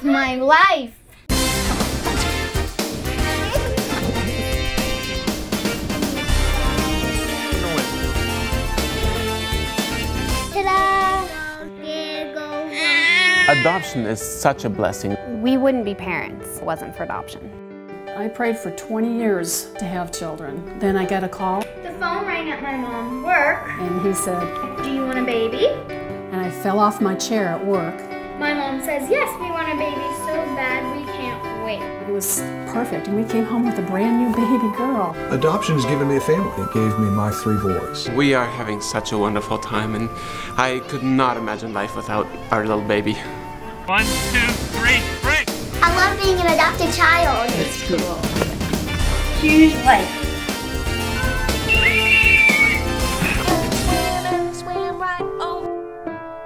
my life. Adoption is such a blessing. We wouldn't be parents if it wasn't for adoption. I prayed for 20 years to have children. Then I got a call. The phone rang at my mom's work. And he said, "Do you want a baby?" And I fell off my chair at work. My mom says, "Yes, we want a baby so bad we can't wait." It was perfect, and we came home with a brand new baby girl. Adoption has given me a family. It gave me my 3 boys. We are having such a wonderful time, and I could not imagine life without our little baby. 1, 2, 3, break! I love being an adopted child. It's cool. Choose life.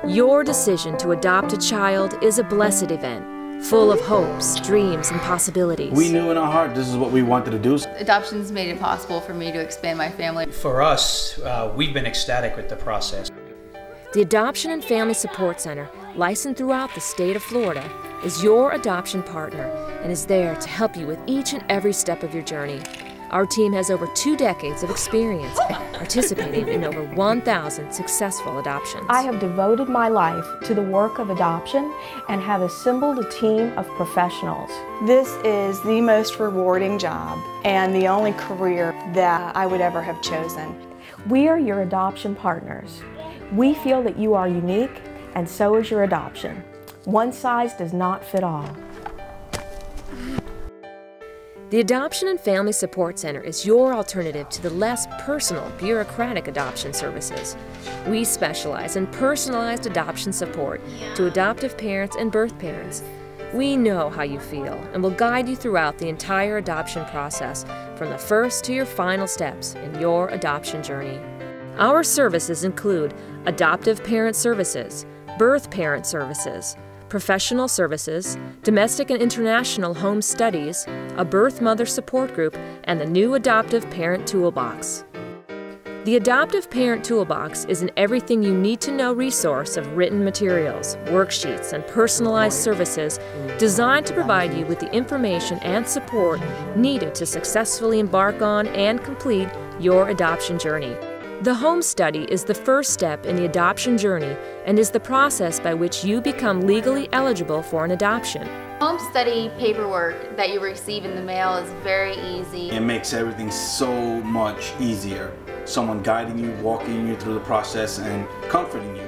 Your decision to adopt a child is a blessed event, full of hopes, dreams, and possibilities. We knew in our heart this is what we wanted to do. Adoption's made it possible for me to expand my family. For us, we've been ecstatic with the process. The Adoption and Family Support Center, licensed throughout the state of Florida, is your adoption partner and is there to help you with each and every step of your journey. Our team has over 2 decades of experience participating in over 1,000 successful adoptions. I have devoted my life to the work of adoption and have assembled a team of professionals. This is the most rewarding job and the only career that I would ever have chosen. We are your adoption partners. We feel that you are unique, and so is your adoption. One size does not fit all. The Adoption and Family Support Center is your alternative to the less personal, bureaucratic adoption services. We specialize in personalized adoption support to adoptive parents and birth parents. We know how you feel and will guide you throughout the entire adoption process, from the first to your final steps in your adoption journey. Our services include adoptive parent services, birth parent services, professional services, domestic and international home studies, a birth mother support group, and the new Adoptive Parent Toolbox. The Adoptive Parent Toolbox is an everything you need to know resource of written materials, worksheets, and personalized services designed to provide you with the information and support needed to successfully embark on and complete your adoption journey. The home study is the first step in the adoption journey and is the process by which you become legally eligible for an adoption. Home study paperwork that you receive in the mail is very easy. It makes everything so much easier. Someone guiding you, walking you through the process, and comforting you.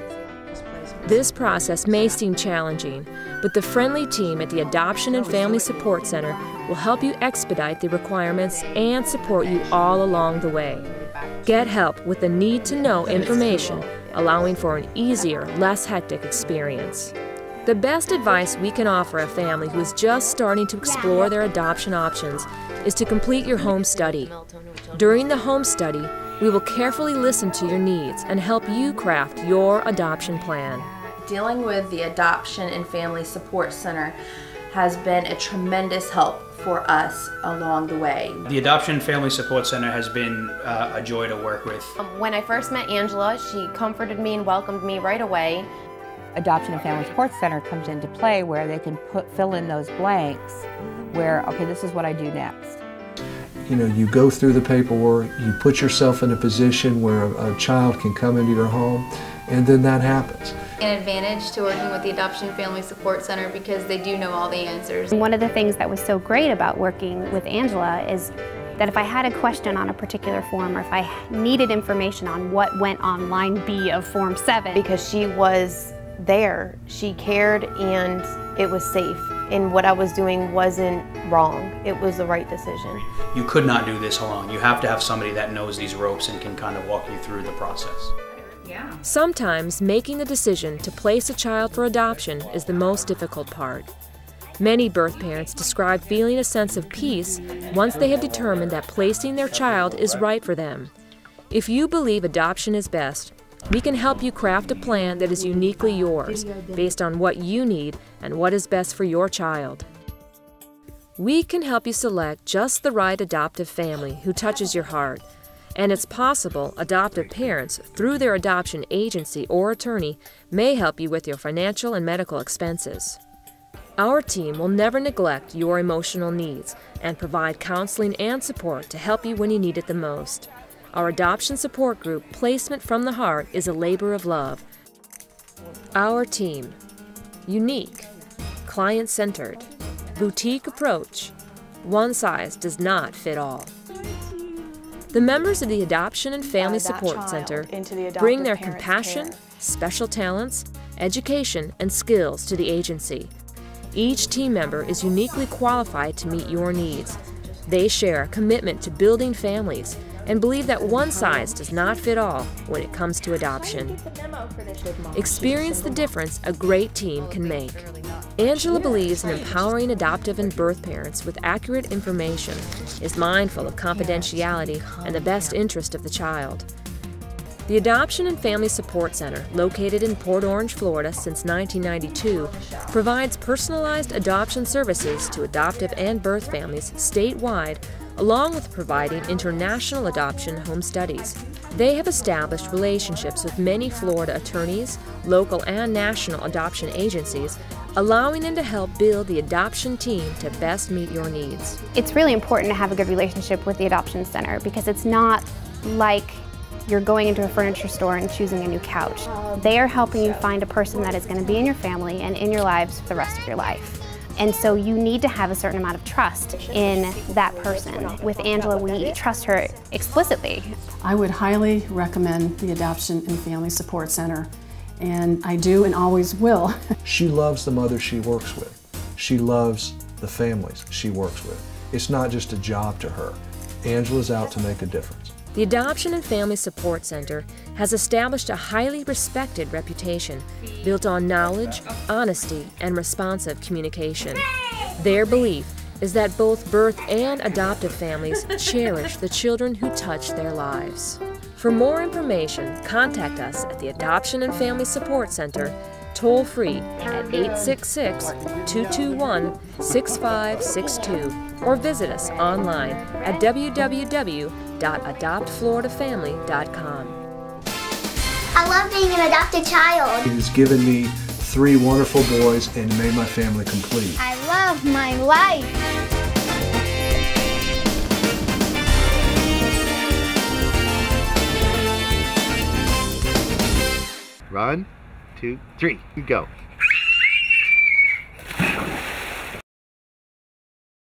This process may seem challenging, but the friendly team at the Adoption and Family Support Center will help you expedite the requirements and support you all along the way. Get help with the need-to-know information, allowing for an easier, less hectic experience. The best advice we can offer a family who is just starting to explore their adoption options is to complete your home study. During the home study, we will carefully listen to your needs and help you craft your adoption plan. Dealing with the Adoption and Family Support Center has been a tremendous help for us along the way. The Adoption and Family Support Center has been a joy to work with. When I first met Angela, she comforted me and welcomed me right away. Adoption and Family Support Center comes into play where they can fill in those blanks where, okay, this is what I do next. You know, you go through the paperwork, you put yourself in a position where a child can come into your home, and then that happens. An advantage to working with the Adoption and Family Support Center because they do know all the answers. One of the things that was so great about working with Angela is that if I had a question on a particular form, or if I needed information on what went on line B of Form 7, because she was there, she cared, and it was safe. And what I was doing wasn't wrong. It was the right decision. You could not do this alone. You have to have somebody that knows these ropes and can kind of walk you through the process. Sometimes making the decision to place a child for adoption is the most difficult part. Many birth parents describe feeling a sense of peace once they have determined that placing their child is right for them. If you believe adoption is best, we can help you craft a plan that is uniquely yours, based on what you need and what is best for your child. We can help you select just the right adoptive family who touches your heart. And it's possible adoptive parents, through their adoption agency or attorney, may help you with your financial and medical expenses. Our team will never neglect your emotional needs and provide counseling and support to help you when you need it the most. Our adoption support group, Placement from the Heart, is a labor of love. Our team: unique, client-centered, boutique approach. One size does not fit all. The members of the Adoption and Family Support Center bring their compassion, special talents, education, and skills to the agency. Each team member is uniquely qualified to meet your needs. They share a commitment to building families and believe that one size does not fit all when it comes to adoption. Experience the difference a great team can make. Angela believes in empowering adoptive and birth parents with accurate information, is mindful of confidentiality and the best interest of the child. The Adoption and Family Support Center, located in Port Orange, Florida since 1992, provides personalized adoption services to adoptive and birth families statewide, along with providing international adoption home studies. They have established relationships with many Florida attorneys, local and national adoption agencies, allowing them to help build the adoption team to best meet your needs. It's really important to have a good relationship with the Adoption Center because it's not like you're going into a furniture store and choosing a new couch. They are helping you find a person that is going to be in your family and in your lives for the rest of your life. And so you need to have a certain amount of trust in that person. With Angela, we trust her explicitly. I would highly recommend the Adoption and Family Support Center, and I do and always will. She loves the mothers she works with. She loves the families she works with. It's not just a job to her. Angela's out to make a difference. The Adoption and Family Support Center has established a highly respected reputation built on knowledge, honesty, and responsive communication. Their belief is that both birth and adoptive families cherish the children who touch their lives. For more information, contact us at the Adoption and Family Support Center, toll-free at 866-221-6562, or visit us online at www.adoptfloridafamily.com. I love being an adopted child. It has given me 3 wonderful boys and made my family complete. I love my life. Run, 2, 3, go.